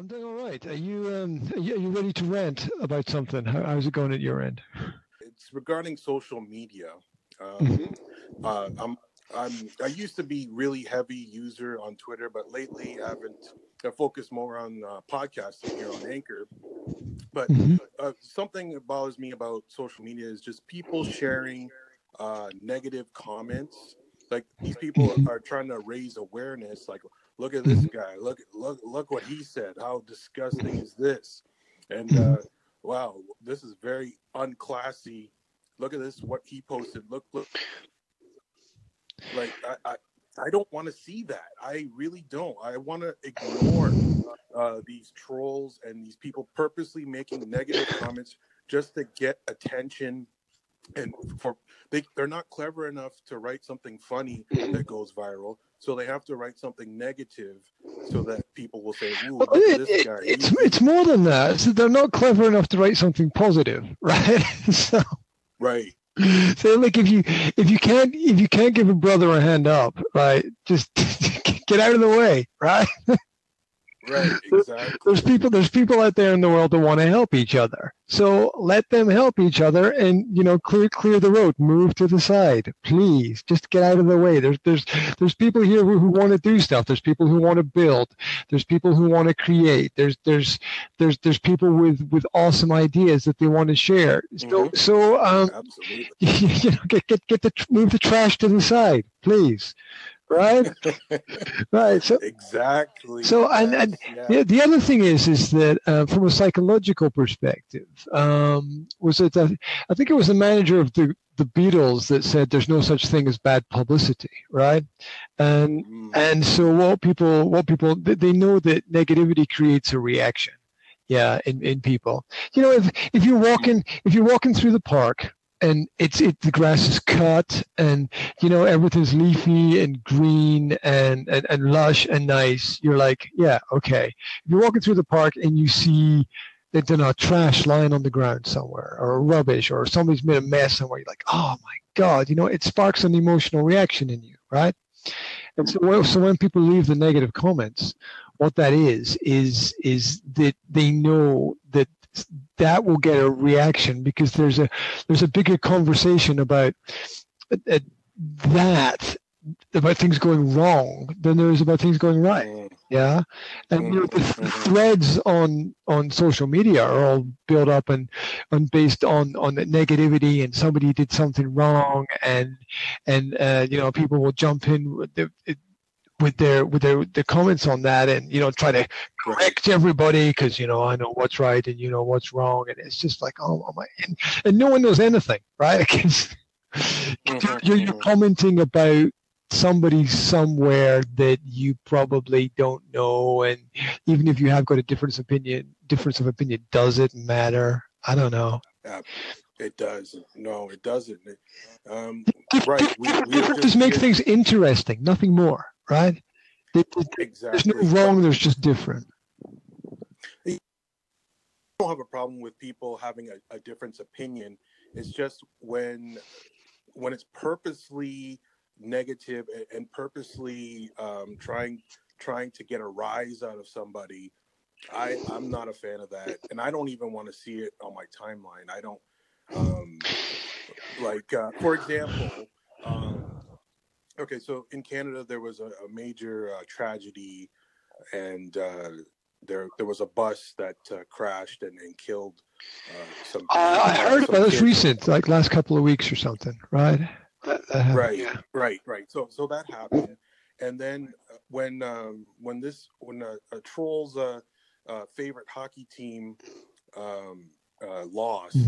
I'm doing all right. Are you ready to rant about something? How's it going at your end? It's regarding social media. Mhm. I used to be really heavy user on Twitter, but lately I focus more on podcasting here on Anchor. But Mhm. something that bothers me about social media is just people sharing negative comments. Like these people Mhm. are trying to raise awareness. Like, look at this Mhm. guy. Look what he said. How disgusting is this? And Mhm. wow, this is very unclassy. Look at this. What he posted. Look. Like I don't want to see that. I really don't. I want to ignore these trolls and these people purposely making negative comments just to get attention. And they're not clever enough to write something funny that goes viral, so they have to write something negative so that people will say, "Ooh, Well, look at this guy." it's more than that. So they're not clever enough to write something positive, right? so Right. so like if you can't give a brother a hand up, right? Just get out of the way, right? Right. Exactly. There's people out there in the world that want to help each other. So let them help each other and clear the road, move to the side. Please just get out of the way. There's people here who want to do stuff. There's people who want to build. There's people who want to create. There's people with awesome ideas that they want to share. Absolutely. Move the trash to the side, please. Right. Right. So Exactly. So Yes, the other thing is that from a psychological perspective, was it I think it was the manager of the Beatles that said there's no such thing as bad publicity, right? And so what people they know that negativity creates a reaction, yeah, in people. If you're walking through the park and the grass is cut and everything's leafy and green and lush and nice, you're like, yeah, okay. If you're walking through the park and you see that there's not trash lying on the ground somewhere or rubbish or somebody's made a mess somewhere, you're like, oh my god, it sparks an emotional reaction in you, right? And so when people leave the negative comments, what that is that they know that will get a reaction because there's a bigger conversation about that about things going wrong than there is about things going right. Yeah, and the threads on social media are all built up and based on the negativity and somebody did something wrong and people will jump in with their comments on that and try to correct everybody because I know what's right and what's wrong, and it's just like, oh my, and no one knows anything, right? You're commenting about somebody somewhere that you probably don't know, and even if you have got a difference of opinion, does it matter? I don't know. It doesn't. No, it doesn't. Right. Just make things interesting, nothing more, right? Exactly. There's no wrong. There's just different. I don't have a problem with people having a different opinion. It's just when it's purposely negative and purposely trying to get a rise out of somebody. I'm not a fan of that, and I don't even want to see it on my timeline. I don't for example. Okay, so in Canada there was a major tragedy, and there was a bus that crashed and killed some. I heard about this recent, like last couple of weeks or something, right? Right. So that happened, and then when a troll's favorite hockey team lost,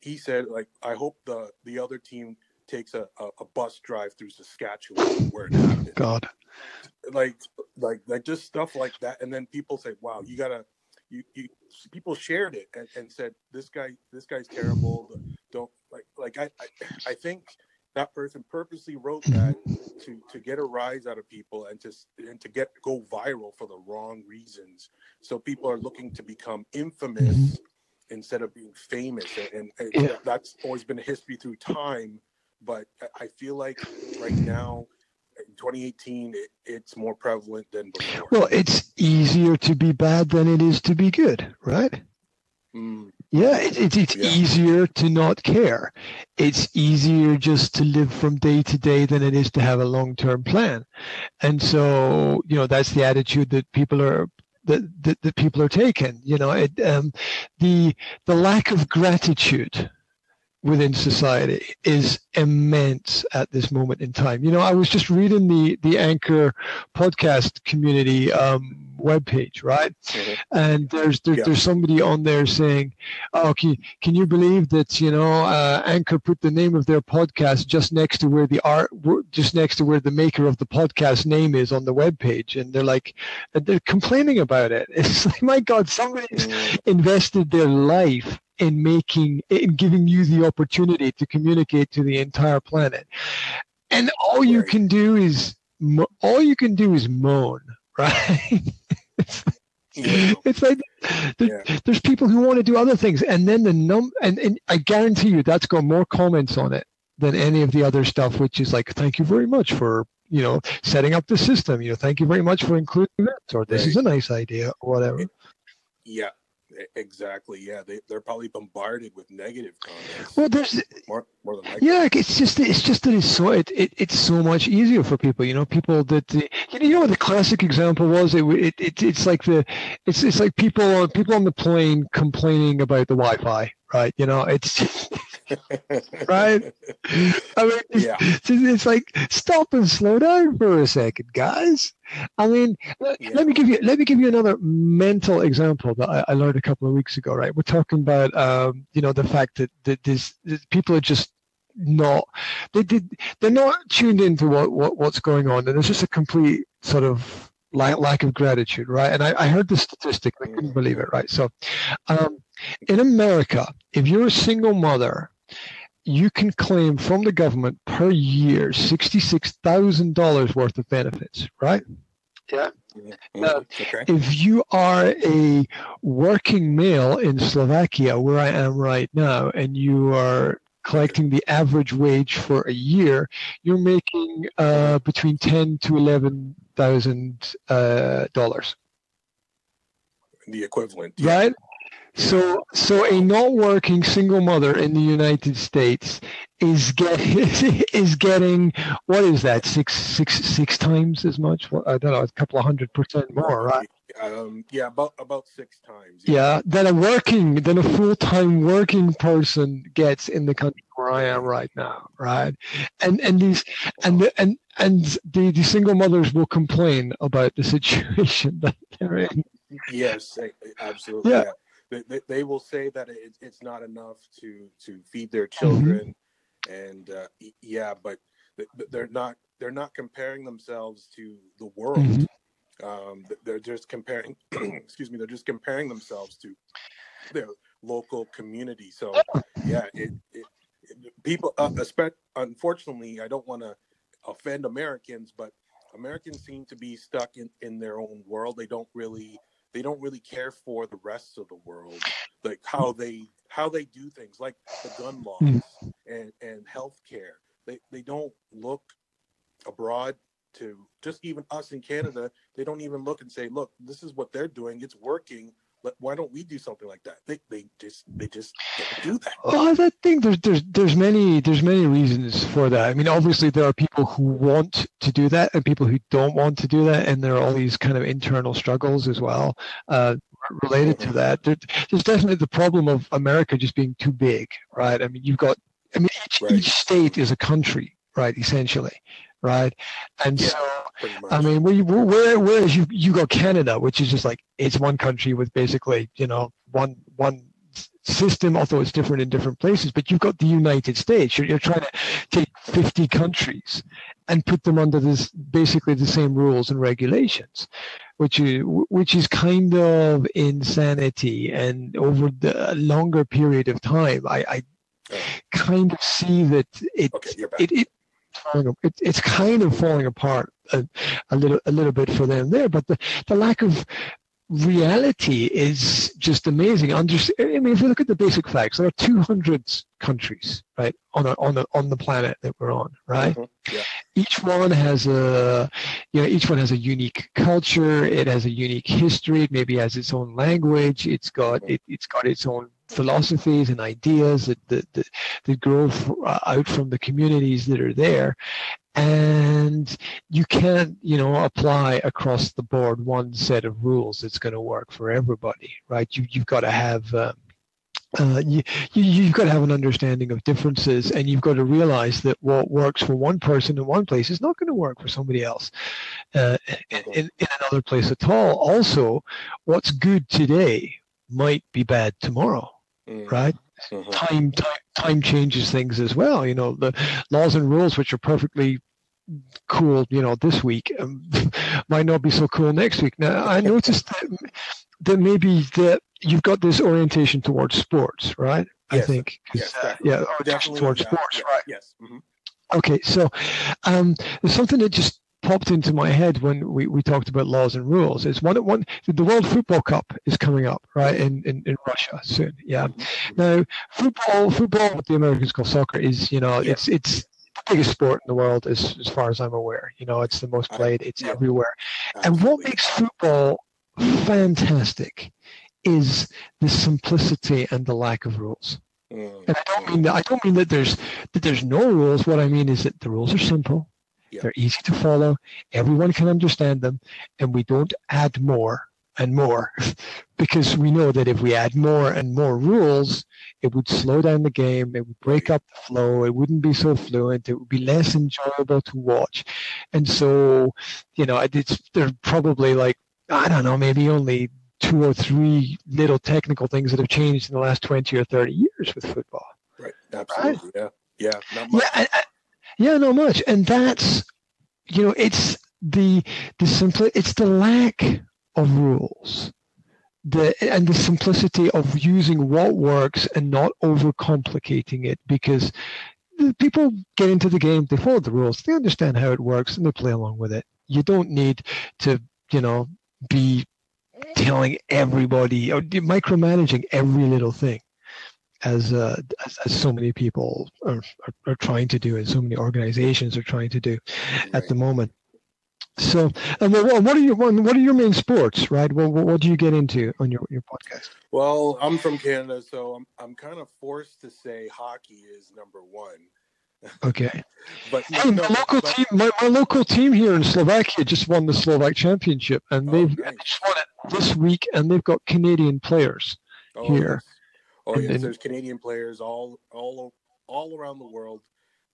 he said, like, I hope the other team takes a bus drive through Saskatchewan where it happened. God, like just stuff like that, and then people say, "Wow, you gotta." People shared it and said, "This guy's terrible." Don't I think that person purposely wrote that to get a rise out of people and to go viral for the wrong reasons. So people are looking to become infamous instead of being famous, and that's always been a history through time. But I feel like right now in 2018, it's more prevalent than before. Well, it's easier to be bad than it is to be good, right? Yeah, it's easier to not care. It's easier just to live from day to day than it is to have a long-term plan. And so, that's the attitude that people are that people are taking. The lack of gratitude within society is immense at this moment in time. I was just reading the Anchor podcast community webpage, right? Mm-hmm. And there's somebody on there saying, "Oh, can you believe that Anchor put the name of their podcast just next to where the maker of the podcast name is on the webpage?" And they're complaining about it. It's like, my God, somebody's invested their life in giving you the opportunity to communicate to the entire planet, and all you can do is moan, right? It's like there's people who want to do other things, and then and I guarantee you that's got more comments on it than any of the other stuff, which is like, "Thank you very much for setting up the system. Thank you very much for including this," or "This is a nice idea," or whatever. Yeah. Exactly. Yeah, they're probably bombarded with negative comments. Well, there's more than likely. Yeah, it's just that it's so much easier for people. People that what the classic example was. It's like people on the plane complaining about the Wi-Fi, right? It's just, right. I mean, it's like, stop and slow down for a second, guys. I mean, let me give you another mental example that I learned a couple of weeks ago. Right, we're talking about the fact that these people are just not they're not tuned into what's going on, and there's just a complete sort of lack of gratitude, right? And I heard the statistic, I couldn't believe it, right? So, in America, if you're a single mother, you can claim from the government per year $66,000 worth of benefits, right? Yeah. Okay. If you are a working male in Slovakia, where I am right now, and you are collecting the average wage for a year, you're making between $10,000 to $11,000. The equivalent, right? So a not working single mother in the United States is getting what is that, six times as much? Well, I don't know, a couple of 100% more, right? About 6 times. Yeah, than a full-time working person gets in the country where I am right now, right? And the single mothers will complain about the situation that they're in. Yes, absolutely. Yeah. They will say that it's not enough to feed their children, and but they're not comparing themselves to the world. They're just comparing. They're just comparing themselves to their local community. So people. Unfortunately, I don't want to offend Americans, but Americans seem to be stuck in their own world. They don't really care for the rest of the world, like how they do things, like the gun laws and healthcare. They don't look abroad to, just even us in Canada. They don't even look and say, "Look, this is what they're doing. It's working. Why don't we do something like that?" They just don't do that. Well, I think there's many reasons for that. I mean, obviously there are people who want to do that and people who don't want to do that, and there are all these kind of internal struggles as well related to that. There's definitely the problem of America just being too big, right? I mean, each state is a country, right? Essentially. Right, and so I mean, whereas you got Canada, which is just like, it's one country with basically one system, although it's different in different places. But you've got the United States. You're trying to take 50 countries and put them under this basically the same rules and regulations, which is kind of insanity. And over the longer period of time, I kind of see that it's kind of falling apart a little bit for them there, but the lack of reality is just amazing. I mean, if you look at the basic facts, there are 200 countries, right, on the planet that we're on, right? each one has a, each one has a unique culture. It has a unique history. It maybe has its own language. It's got its own philosophies and ideas that grow out from the communities that are there. And you can't, apply across the board one set of rules that's going to work for everybody, right? You've got to have you've got to have an understanding of differences, and you've got to realize that what works for one person in one place is not going to work for somebody else in another place at all. Also, what's good today might be bad tomorrow, right? Time changes things as well. The laws and rules which are perfectly cool, this week might not be so cool next week. Now, I noticed that maybe that you've got this orientation towards sports, right? Yes. I think. Yes, orientation towards sports, yeah, right? Yes. Mm-hmm. Okay, so there's something that just popped into my head when we talked about laws and rules. It's the World Football Cup is coming up, right, in Russia soon. Yeah. Now, football, what the Americans call soccer, is it's the biggest sport in the world as far as I'm aware. It's the most played. It's everywhere. Absolutely. And what makes football fantastic is the simplicity and the lack of rules. And I don't mean that there's no rules. What I mean is that the rules are simple. They're easy to follow. Everyone can understand them, and we don't add more and more because we know that if we add more and more rules, it would slow down the game. It would break up the flow. It wouldn't be so fluent. It would be less enjoyable to watch. And so, there's probably maybe only 2 or 3 little technical things that have changed in the last 20 or 30 years with football. Right. Absolutely. Right? Yeah. Not much. Yeah, not much. And that's, it's it's the lack of rules, and the simplicity of using what works and not overcomplicating it, because people get into the game, they follow the rules, they understand how it works, and they play along with it. You don't need to, be telling everybody or micromanaging every little thing as so many people are trying to do, and so many organizations are trying to do at the moment. So, what are your main sports, right? What do you get into on your podcast? Well, I'm from Canada, so I'm kind of forced to say hockey is number one. Okay. But my local team here in Slovakia just won the Slovak Championship, and they've just won it this week, and they've got Canadian players here. Yes. There's Canadian players all around the world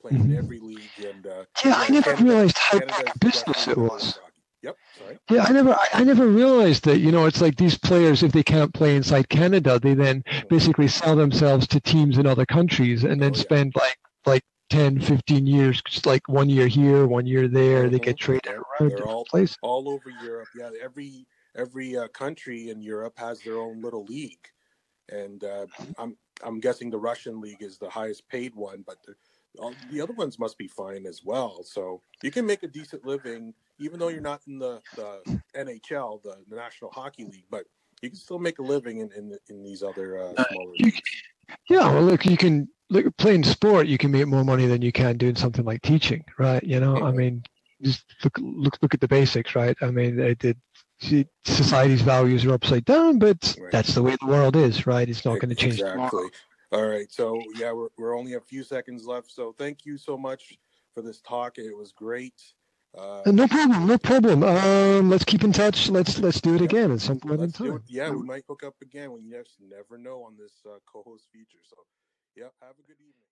playing in every league, and I never realized how big a business it was. Yep. Sorry. Yeah, I never realized that. It's like these players, if they can't play inside Canada, they then basically sell themselves to teams in other countries, and then spend like 10, 15 years, just like 1 year here, 1 year there. They get traded around different places. All over Europe. Yeah, every country in Europe has their own little league, and I'm guessing the Russian league is the highest paid one, but the other ones must be fine as well. So you can make a decent living, even though you're not in the NHL, the National Hockey League, but you can still make a living in these other smaller leagues. Yeah, well, look, you can playing sport. You can make more money than you can doing something like teaching, right? I mean, just look at the basics, right? I mean, society's values are upside down, but that's the way the world is, right? It's not going to change tomorrow. All right, so we're only a few seconds left. So thank you so much for this talk. It was great. No problem. Let's keep in touch. Let's do it again at some point in time. Yeah, we might hook up again. You never know on this co-host feature. So, have a good evening.